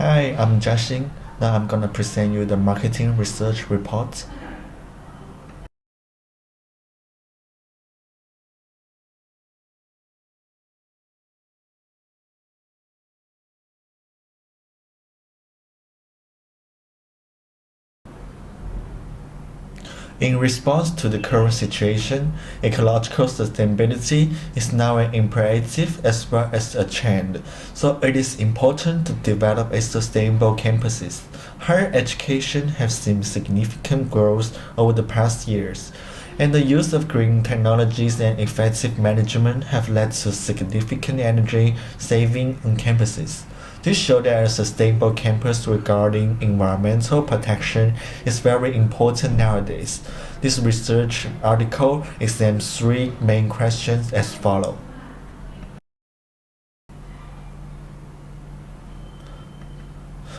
Hi, I'm Jashin. Now I'm gonna present you the marketing research report. In response to the current situation, ecological sustainability is now an imperative as well as a trend. So it is important to develop a sustainable campuses. Higher education has seen significant growth over the past years, and the use of green technologies and effective management have led to significant energy saving on campuses. This shows that a sustainable campus regarding environmental protection is very important nowadays. This research article examines three main questions as follows.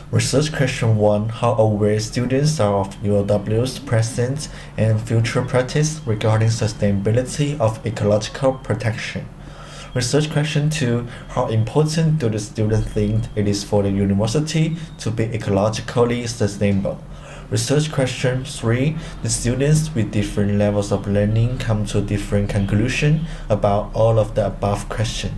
Research question 1. How aware students are of UOW's present and future practice regarding sustainability of ecological protection? Research question 2. How important do the students think it is for the university to be ecologically sustainable? Research question 3. The students with different levels of learning come to different conclusions about all of the above questions.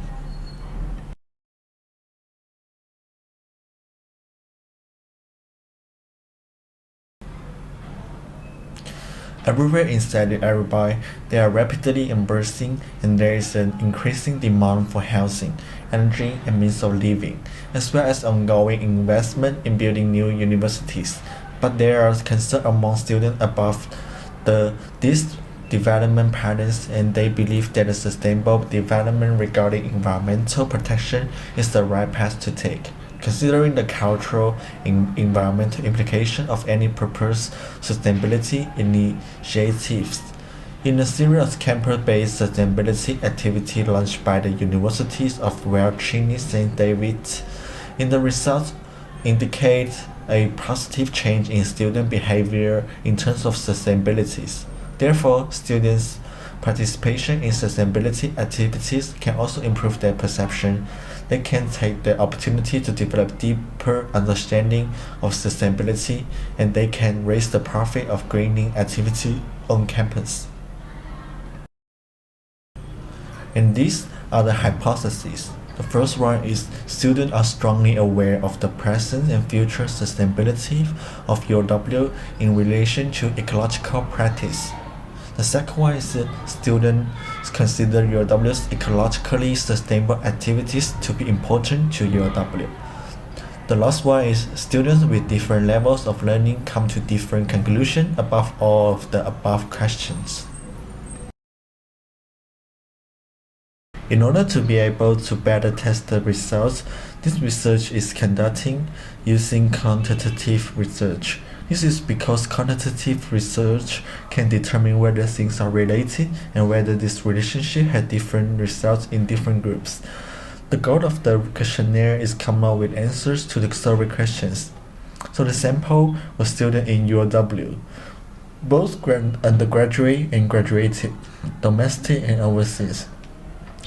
Everywhere in Saudi Arabia, they are rapidly embracing and there is an increasing demand for housing, energy and means of living, as well as ongoing investment in building new universities. But there are concerns among students about these development patterns and they believe that a sustainable development regarding environmental protection is the right path to take. Considering the cultural and environmental implication of any proposed sustainability initiatives. In a series of campus-based sustainability activities launched by the Universities of Virginia St. David, in the results indicate a positive change in student behavior in terms of sustainability. Therefore, students' participation in sustainability activities can also improve their perception. They can take the opportunity to develop deeper understanding of sustainability and they can raise the profit of greening activity on campus. And these are the hypotheses. The first one is students are strongly aware of the present and future sustainability of UOW in relation to ecological practice. The second one is students consider UOW's ecologically sustainable activities to be important to UOW. The last one is students with different levels of learning come to different conclusions about all of the above questions. In order to be able to better test the results, this research is conducting using quantitative research. This is because quantitative research can determine whether things are related and whether this relationship had different results in different groups. The goal of the questionnaire is come up with answers to the survey questions. So the sample was students in UOW, both undergraduate and graduate, domestic and overseas.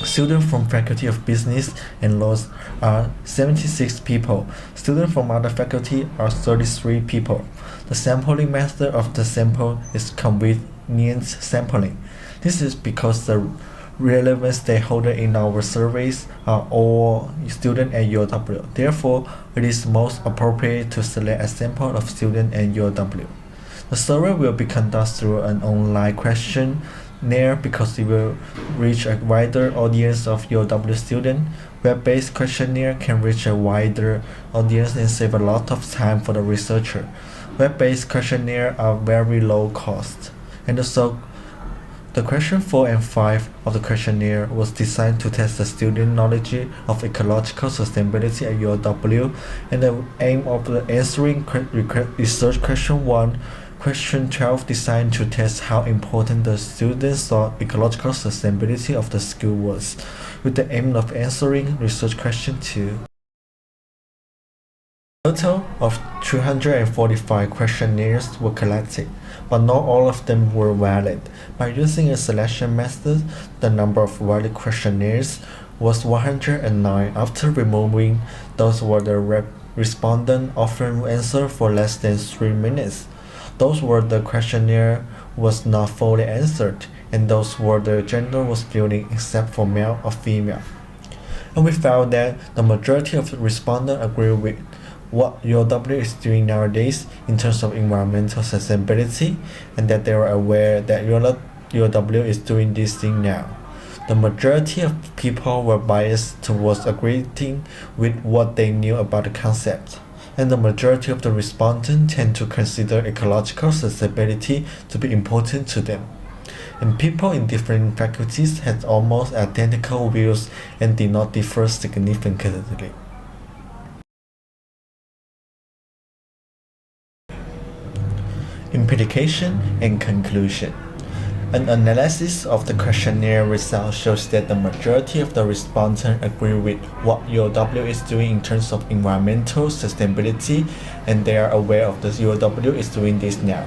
Students from Faculty of Business and Laws are 76 people. Students from other faculty are 33 people. The sampling method of the sample is convenience sampling. This is because the relevant stakeholders in our surveys are all students at UOW. Therefore, it is most appropriate to select a sample of students at UOW. The survey will be conducted through an online questionnaire because it will reach a wider audience of UOW students. Web-based questionnaire can reach a wider audience and save a lot of time for the researcher. Web-based questionnaire are very low cost. And also, the question 4 and 5 of the questionnaire was designed to test the student knowledge of ecological sustainability at UOW, and the aim of the answering research question 1. Question 12 designed to test how important the students thought ecological sustainability of the school was, with the aim of answering research question 2. A total of 345 questionnaires were collected, but not all of them were valid. By using a selection method, the number of valid questionnaires was 109 after removing those were the respondents often answered for less than 3 minutes. Those where the questionnaire was not fully answered, and those where the gender was filled except for male or female. And we found that the majority of the respondents agree with what UOW is doing nowadays in terms of environmental sustainability, and that they are aware that UOW is doing this thing now. The majority of people were biased towards agreeing with what they knew about the concept, and the majority of the respondents tend to consider ecological sustainability to be important to them. And people in different faculties had almost identical views and did not differ significantly. Implication and conclusion. An analysis of the questionnaire results shows that the majority of the respondents agree with what UOW is doing in terms of environmental sustainability, and they are aware of the UOW is doing this now.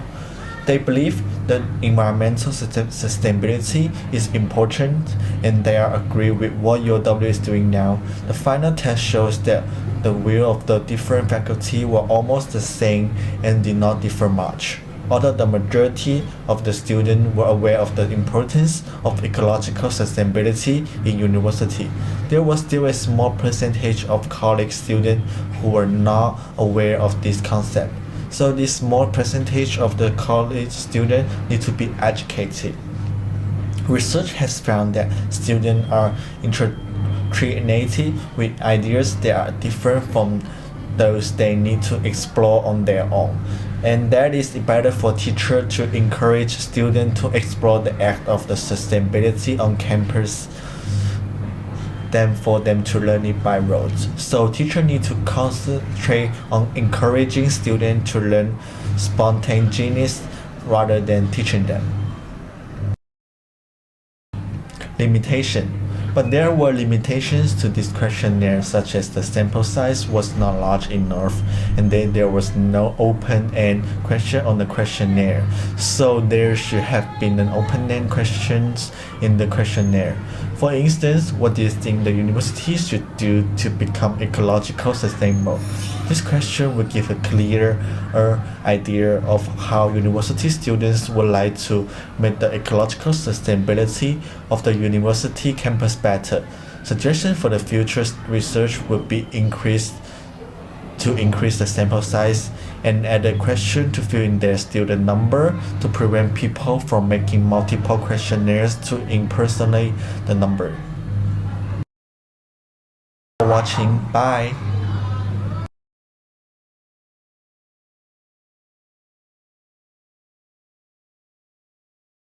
They believe that environmental sustainability is important, and they are agree with what UOW is doing now. The final test shows that the view of the different faculty were almost the same and did not differ much. Although the majority of the students were aware of the importance of ecological sustainability in university, there was still a small percentage of college students who were not aware of this concept. So this small percentage of the college students need to be educated. Research has found that students are intrigued with ideas that are different from those they need to explore on their own. And that is better for teachers to encourage students to explore the act of the sustainability on campus than for them to learn it by rote. So teachers need to concentrate on encouraging students to learn spontaneous rather than teaching them. Limitation. But there were limitations to this questionnaire, such as the sample size was not large enough, and then there was no open-end question on the questionnaire. So there should have been an open-end questions in the questionnaire. For instance, what do you think the university should do to become ecological sustainable? This question will give a clearer idea of how university students would like to make the ecological sustainability of the university campus better. Suggestions for the future research would be increase the sample size and add a question to fill in their student number to prevent people from making multiple questionnaires to impersonate the number. Thanks for watching. Bye.